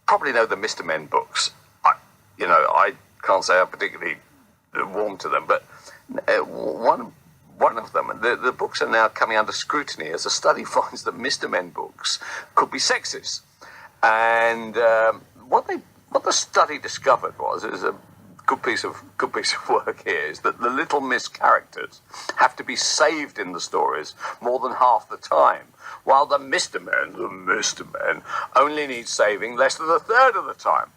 probably know the Mr.Men books. I can't say I'm particularly warm to them, but one of them, the books are now coming under scrutiny as a study finds that Mr.Men books could be sexist. And what the study discovered is a good piece of work here, is that the Little Miss characters have to be saved in the stories more than half the time, while the Mr.Men only need saving less than a third of the time.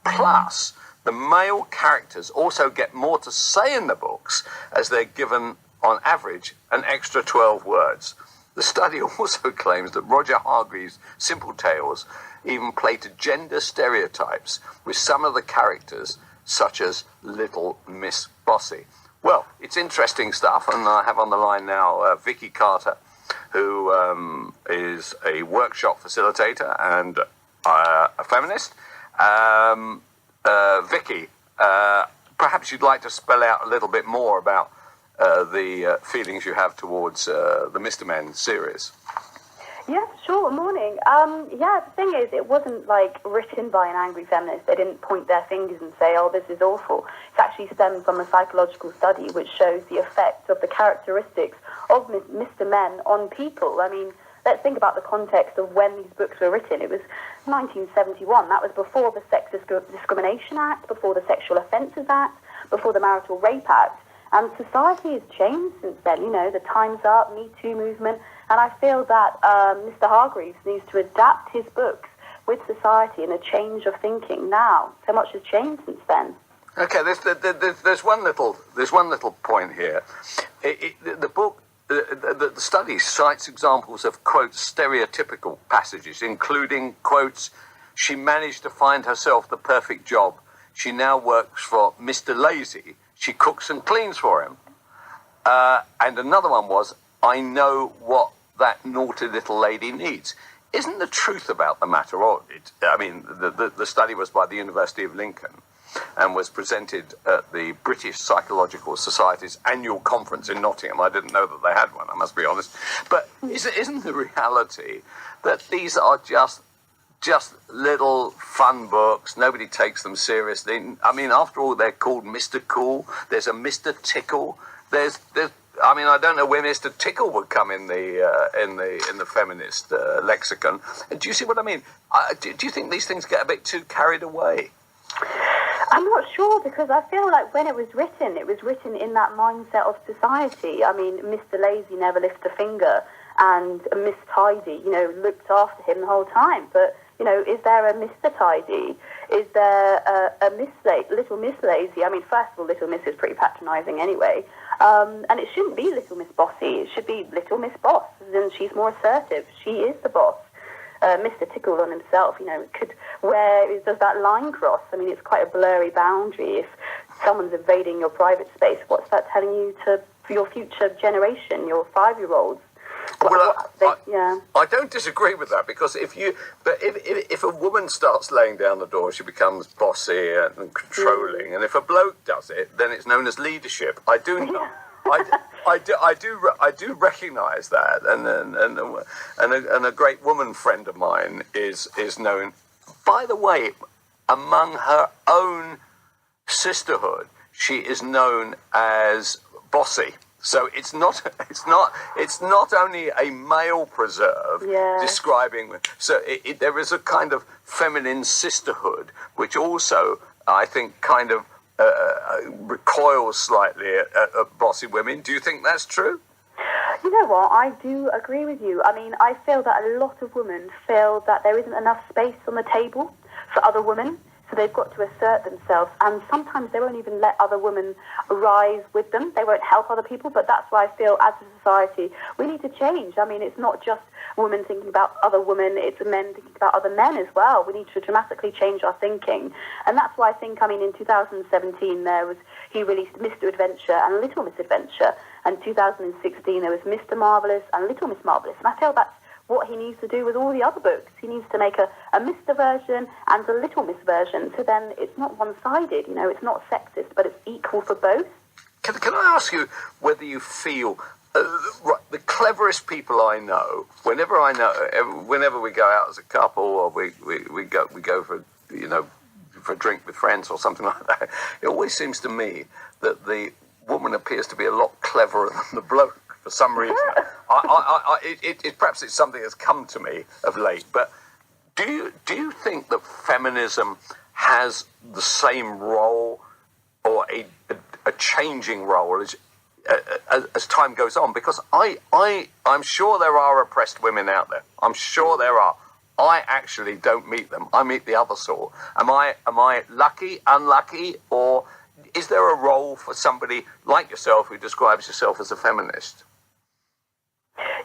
Plus, the male characters also get more to say in the books, as they're given, on average, an extra 12 words. The study also claims that Roger Hargreaves' simple tales even play to gender stereotypes with some of the characters, such as Little Miss Bossy. Well, it's interesting stuff, and I have on the line now Vicky Carter, who is a workshop facilitator and a feminist. Vicky, perhaps you'd like to spell out a little bit more about the feelings you have towards the Mr.Men series. Yeah, sure. Morning. The thing is, it wasn't like written by an angry feminist. They didn't point their fingers and say, oh, this is awful. It actually stemmed from a psychological study which shows the effect of the characteristics of Mr.Men on people. I mean, let's think about the context of when these books were written. It was 1971. That was before the Sexist Discrimination Act, before the Sexual Offences Act, before the Marital Rape Act. And society has changed since then. You know, the Time's Up, Me Too movement. And I feel that Mr. Hargreaves needs to adapt his books with society and a change of thinking now. So much has changed since then. Okay, there's one little point here. The book, the study cites examples of, quote, stereotypical passages, including, quotes, she managed to find herself the perfect job. She now works for Mr. Lazy. She cooks and cleans for him. And another one was, I know what that naughty little lady needs. Isn't the truth about the matter, the study was by the University of Lincoln and was presented at the British Psychological Society's annual conference in Nottingham. I didn't know that they had one, I must be honest. But isn't the reality that these are just little fun books? Nobody takes them seriously. I mean, after all, they're called Mr. Cool. There's a Mr. Tickle. I don't know where Mr. Tickle would come in the feminist lexicon. Do you see what I mean? Do you think these things get a bit too carried away? I'm not sure, because I feel like when it was written in that mindset of society. I mean, Mr. Lazy never lifted a finger, and Miss Tidy, looked after him the whole time. But, is there a Mr. Tidy? Is there a Little Miss Lazy? I mean, first of all, Little Miss is pretty patronising anyway. And it shouldn't be Little Miss Bossy. It should be Little Miss Boss. And she's more assertive. She is the boss. Mr. Tickle on himself, where does that line cross? I mean, it's quite a blurry boundary. If someone's invading your private space, what's that telling you for your future generation, your 5-year-olds? I don't disagree with that, because if a woman starts laying down the door, she becomes bossy and controlling, and if a bloke does it, then it's known as leadership. I do know. I do recognise that, and a great woman friend of mine is known. By the way, among her own sisterhood, she is known as bossy. So it's not only a male preserve describing. So there is a kind of feminine sisterhood, which also, I think, kind of recoils slightly at bossy women. Do you think that's true? You know what? I do agree with you. I mean, I feel that a lot of women feel that there isn't enough space on the table for other women. So they've got to assert themselves, and sometimes they won't even let other women rise with them. They won't help other people, but that's why I feel as a society we need to change. I mean, it's not just women thinking about other women, it's men thinking about other men as well. We need to dramatically change our thinking, and that's why I think, in 2017 he released Mr. Adventure and Little Miss Adventure, and 2016 there was Mr. Marvellous and Little Miss Marvellous, and I feel that's what he needs to do with all the other books. He needs to make a Mr. version and a Little Miss version, so then it's not one-sided, it's not sexist, but it's equal for both. Can I ask you whether you feel right, the cleverest people I know, whenever we go out as a couple, or we go for for a drink with friends or something like that, it always seems to me that the woman appears to be a lot cleverer than the bloke for some reason. Perhaps it's something that's come to me of late, but do you think that feminism has the same role or a changing role as time goes on? Because I'm sure there are oppressed women out there. I'm sure there are. I actually don't meet them. I meet the other sort. Am I lucky, unlucky, or is there a role for somebody like yourself who describes yourself as a feminist?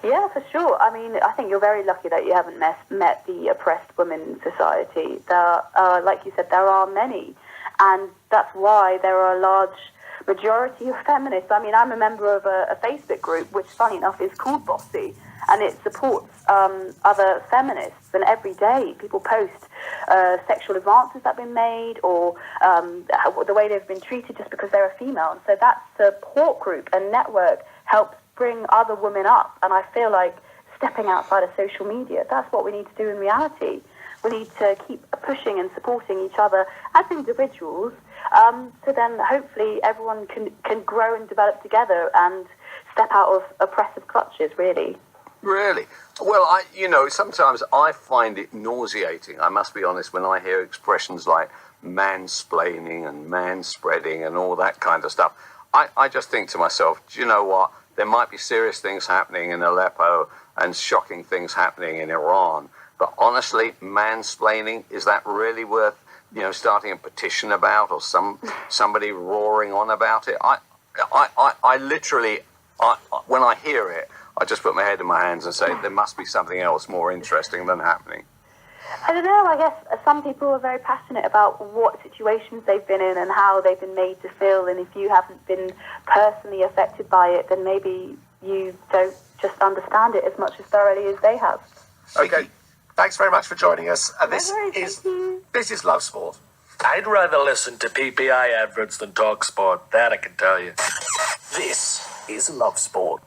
Yeah, for sure. I mean, I think you're very lucky that you haven't met the oppressed women in society. Like you said, there are many, and that's why there are a large majority of feminists. I mean, I'm a member of a Facebook group, which, funny enough, is called Bossy, and it supports other feminists. And every day, people post sexual advances that have been made, or the way they've been treated just because they're a female. And so that support group and network helps bring other women up. And I feel like stepping outside of social media, that's what we need to do in reality. We need to keep pushing and supporting each other as individuals, so then hopefully everyone can grow and develop together and step out of oppressive clutches, really. Really? Well, sometimes I find it nauseating, I must be honest, when I hear expressions like mansplaining and manspreading and all that kind of stuff. I just think to myself, do you know what? There might be serious things happening in Aleppo and shocking things happening in Iran. But honestly, mansplaining, is that really worth, starting a petition about, or somebody roaring on about it? I literally, when I hear it, I just put my head in my hands and say, there must be something else more interesting than happening. I don't know, I guess some people are very passionate about what situations they've been in and how they've been made to feel, and if you haven't been personally affected by it, then maybe you don't just understand it as much as thoroughly as they have. Okay, thanks very much for joining us. This is Love Sport. I'd rather listen to PPI adverts than talk sport, that I can tell you. This is Love Sport.